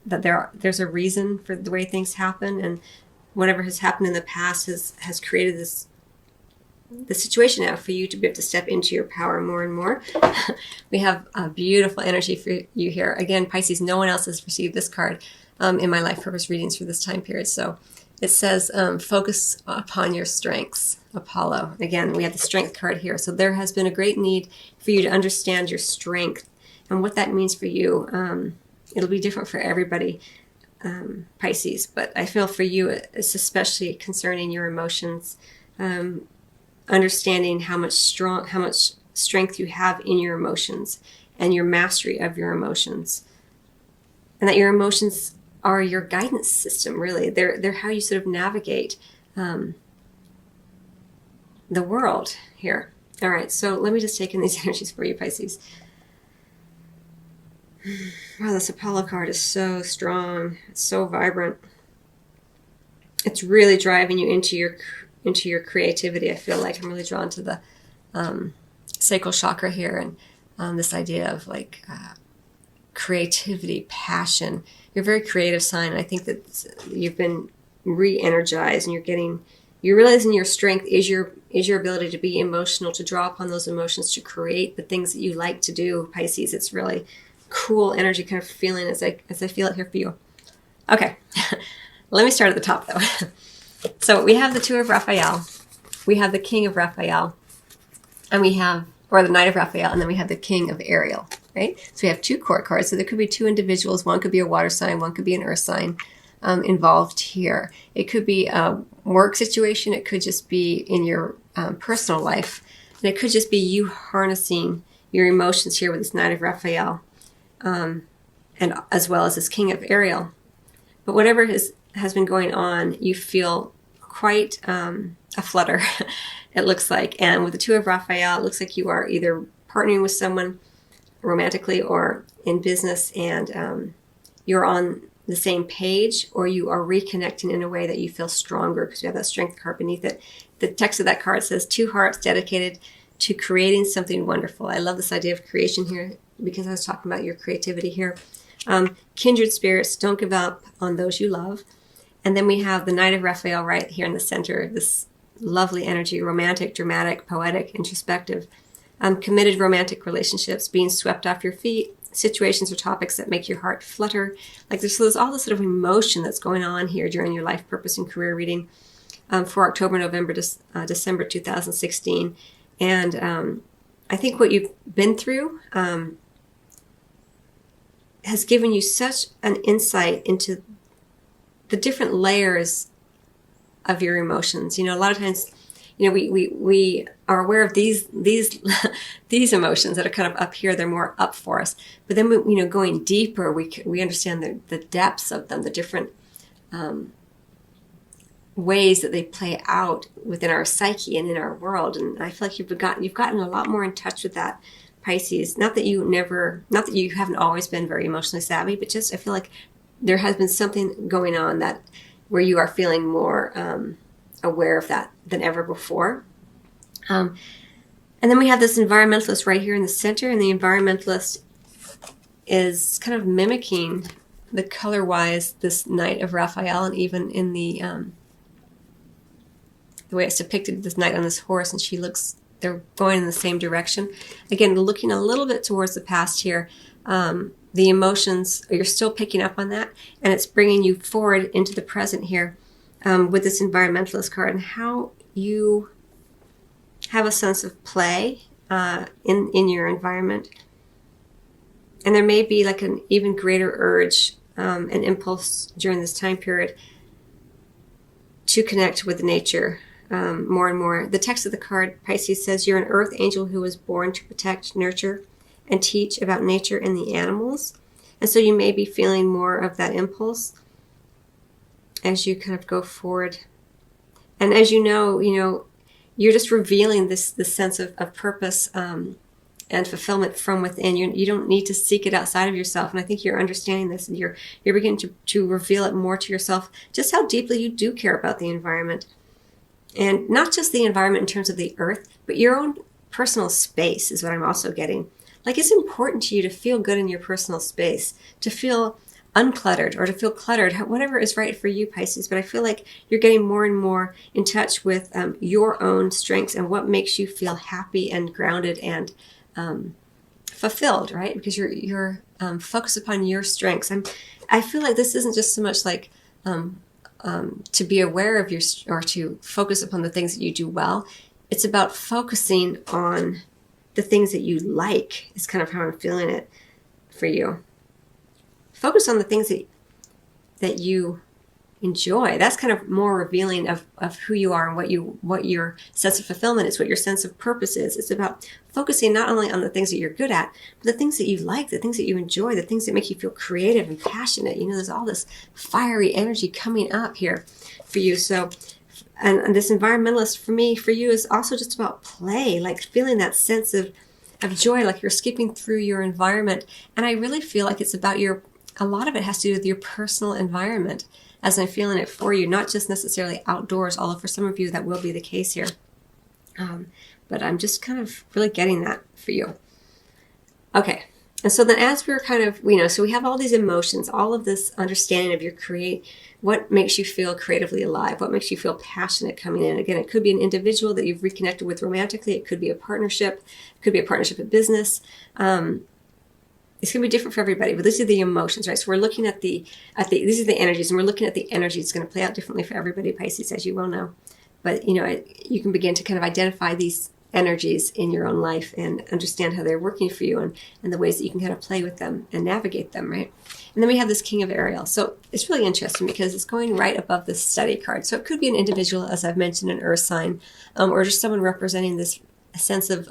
that there's a reason for the way things happen, and whatever has happened in the past has created the situation now for you to be able to step into your power more and more. We have a beautiful energy for you here. Again, Pisces, no one else has received this card in my life purpose readings for this time period. So it says, focus upon your strengths, Apollo. Again, we have the strength card here. So there has been a great need for you to understand your strength and what that means for you. It'll be different for everybody, Pisces, but I feel for you it's especially concerning your emotions, understanding how much strength you have in your emotions and your mastery of your emotions, and that your emotions are your guidance system. Really, they're how you sort of navigate the world here. All right, so let me just take in these energies for you, Pisces. Wow, this Apollo card is so strong. It's so vibrant. It's really driving you into your creativity. I feel like I'm really drawn to the sacral chakra here, and this idea of like creativity, passion. You're a very creative sign. And I think that you've been re-energized, and you're realizing your strength is your ability to be emotional, to draw upon those emotions, to create the things that you like to do, Pisces. It's really cool energy kind of feeling as I feel it here for you. Okay, let me start at the top though. So we have the Two of Raphael, we have the King of Raphael, and or the Knight of Raphael, and then we have the King of Ariel, right? So we have two court cards. So there could be two individuals. One could be a water sign, one could be an earth sign involved here. It could be a work situation. It could just be in your personal life. And it could just be you harnessing your emotions here with this Knight of Raphael, and as well as this King of Ariel. But whatever has been going on, you feel quite a flutter, it looks like. And with the Two of Raphael, it looks like you are either partnering with someone romantically or in business, and you're on the same page, or you are reconnecting in a way that you feel stronger because we have that strength card beneath it. The text of that card says, two hearts dedicated to creating something wonderful. I love this idea of creation here because I was talking about your creativity here. Kindred spirits, don't give up on those you love. And then we have the Knight of Raphael right here in the center, this lovely energy, romantic, dramatic, poetic, introspective, committed romantic relationships, being swept off your feet, situations or topics that make your heart flutter. Like there's all this sort of emotion that's going on here during your life purpose and career reading for October, November, December 2016. And I think what you've been through has given you such an insight into the different layers of your emotions. You know, a lot of times, you know, we are aware of these these emotions that are kind of up here. They're more up for us. But then, you know, going deeper, we understand the depths of them, the different ways that they play out within our psyche and in our world. And I feel like you've gotten a lot more in touch with that, Pisces. Not that you haven't always been very emotionally savvy, but just I feel like there has been something going on where you are feeling more aware of that than ever before. And then we have this environmentalist right here in the center, and the environmentalist is kind of mimicking the color-wise this Knight of Raphael, and even in the way it's depicted, this knight on this horse, and they're going in the same direction. Again, looking a little bit towards the past here. The emotions, you're still picking up on that, and it's bringing you forward into the present here with this environmentalist card, and how you have a sense of play in your environment. And there may be like an even greater urge, an impulse during this time period to connect with nature more and more. The text of the card, Pisces, says you're an earth angel who was born to protect, nurture, and teach about nature and the animals. And so you may be feeling more of that impulse as you kind of go forward. And as you know, you're just revealing this sense of purpose and fulfillment from within. You don't need to seek it outside of yourself. And I think you're understanding this, and you're beginning to reveal it more to yourself, just how deeply you do care about the environment. And not just the environment in terms of the earth, but your own personal space is what I'm also getting. Like, it's important to you to feel good in your personal space, to feel uncluttered or to feel cluttered, whatever is right for you, Pisces. But I feel like you're getting more and more in touch with your own strengths and what makes you feel happy and grounded and fulfilled, right? Because you're focused upon your strengths. I feel like this isn't just so much like to be aware of your, or to focus upon the things that you do well. It's about focusing on the things that you like, is kind of how I'm feeling it for you. Focus on the things that you enjoy. That's kind of more revealing of who you are and what your sense of fulfillment is, what your sense of purpose is. It's about focusing not only on the things that you're good at, but the things that you like, the things that you enjoy, the things that make you feel creative and passionate. You know, there's all this fiery energy coming up here for you. So, and this environmentalist for you is also just about play, like feeling that sense of joy, like you're skipping through your environment. And I really feel like it's about a lot of it has to do with your personal environment, as I'm feeling it for you, not just necessarily outdoors, although for some of you that will be the case here. But I'm just kind of really getting that for you. Okay. And so then as we're kind of, so we have all these emotions, all of this understanding of what makes you feel creatively alive, what makes you feel passionate coming in. Again, it could be an individual that you've reconnected with romantically. It could be a partnership. It could be a partnership in business. It's going to be different for everybody, but these are the emotions, right? So we're looking at these are the energies, and we're looking at the energies. It's going to play out differently for everybody, Pisces, as you well know. But, you can begin to kind of identify these energies in your own life and understand how they're working for you and the ways that you can kind of play with them and navigate them, right? And then we have this King of Ariel. So it's really interesting because it's going right above the study card. So it could be an individual, as I've mentioned, an earth sign, or just someone representing this sense of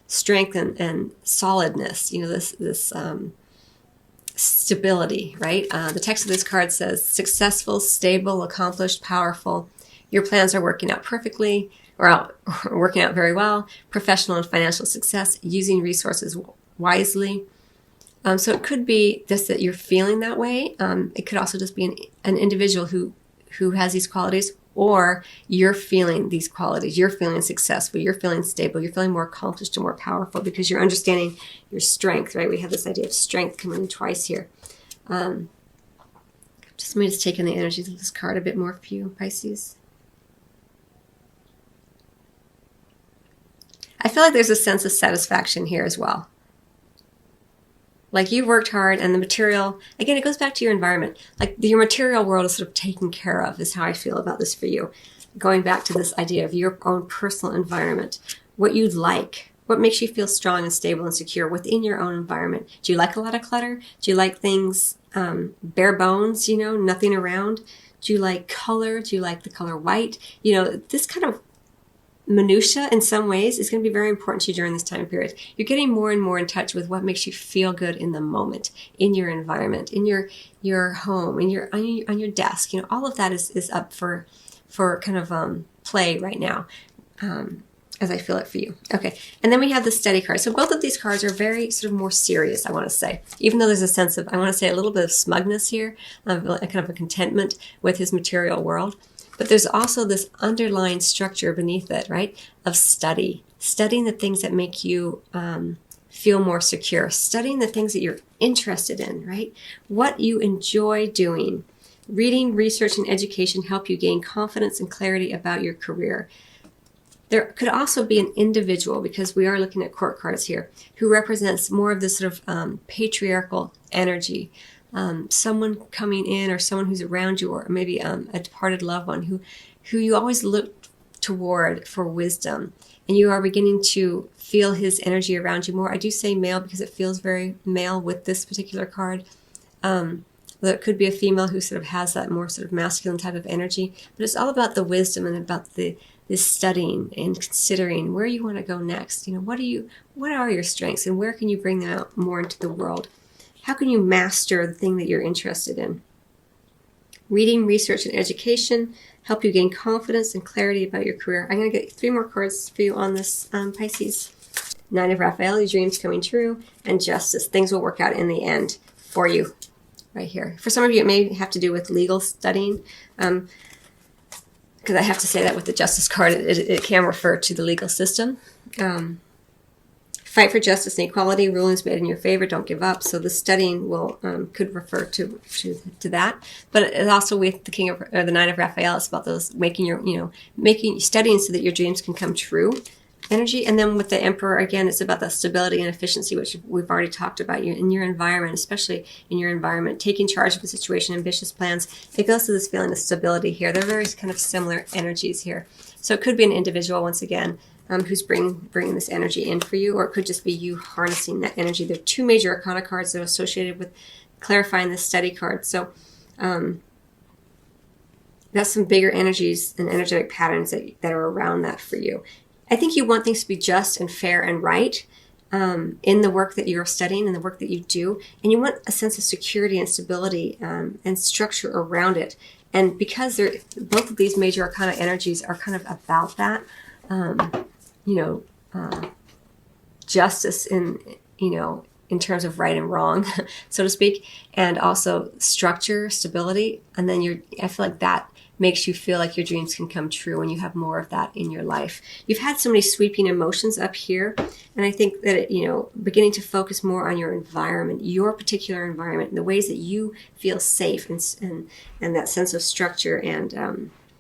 strength and solidness, this stability, right? The text of this card says, successful, stable, accomplished, powerful. Your plans are working out perfectly, or working out very well. Professional and financial success, using resources wisely. So it could be just that you're feeling that way. It could also just be an individual who has these qualities, or you're feeling these qualities. You're feeling successful. You're feeling stable. You're feeling more accomplished and more powerful because you're understanding your strength, right? We have this idea of strength coming in twice here. Let me just take in the energies of this card a bit more for you, Pisces. I feel like there's a sense of satisfaction here as well. Like you worked hard and the material, again, it goes back to your environment. Like your material world is sort of taken care of, is how I feel about this for you. Going back to this idea of your own personal environment, what you'd like, what makes you feel strong and stable and secure within your own environment. Do you like a lot of clutter? Do you like things bare bones, nothing around? Do you like color? Do you like the color white? This kind of minutia in some ways is going to be very important to you during this time period. You're getting more and more in touch with what makes you feel good in the moment, in your environment, in your home, on your desk. All of that is up for kind of play right now, as I feel it for you. Okay, and then we have the steady card. So both of these cards are very sort of more serious, I want to say, even though there's a sense of, I want to say, a little bit of smugness here, kind of a contentment with his material world. But there's also this underlying structure beneath it, right? Of studying the things that make you feel more secure, studying the things that you're interested in, right? What you enjoy doing. Reading, research, and education help you gain confidence and clarity about your career. There could also be an individual, because we are looking at court cards here, who represents more of this sort of patriarchal energy. Someone coming in, or someone who's around you, or maybe a departed loved one who you always look toward for wisdom, and you are beginning to feel his energy around you more. I do say male because it feels very male with this particular card. It could be a female who sort of has that more sort of masculine type of energy, but it's all about the wisdom and about this studying and considering where you want to go next. What are your strengths, and where can you bring them out more into the world? How can you master the thing that you're interested in? Reading, research, and education help you gain confidence and clarity about your career. I'm going to get 3 more cards for you on this, Pisces. 9 of Raphael, your dreams coming true, and Justice. Things will work out in the end for you right here. For some of you, it may have to do with legal studying, because I have to say that with the Justice card, it can refer to the legal system. Fight for justice and equality. Rulings made in your favor. Don't give up. So the studying will could refer to that. But it's also with the King of or the Nine of Raphael. It's about those making your studying so that your dreams can come true energy. And then with the Emperor, again, it's about the stability and efficiency, which we've already talked about. You in your environment, especially in your environment, taking charge of the situation, ambitious plans. It goes to this feeling of stability here. They're very kind of similar energies here. So it could be an individual, once again, who's bringing this energy in for you, or it could just be you harnessing that energy. There are two major arcana cards that are associated with clarifying the study card. So that's some bigger energies and energetic patterns that are around that for you. I think you want things to be just and fair and right in the work that you're studying and the work that you do. And you want a sense of security and stability and structure around it. And because both of these major arcana energies are kind of about that, justice in terms of right and wrong, so to speak, and also structure, stability. And then I feel like that makes you feel like your dreams can come true when you have more of that in your life. You've had so many sweeping emotions up here, and I think that beginning to focus more on your environment, your particular environment, and the ways that you feel safe and that sense of structure and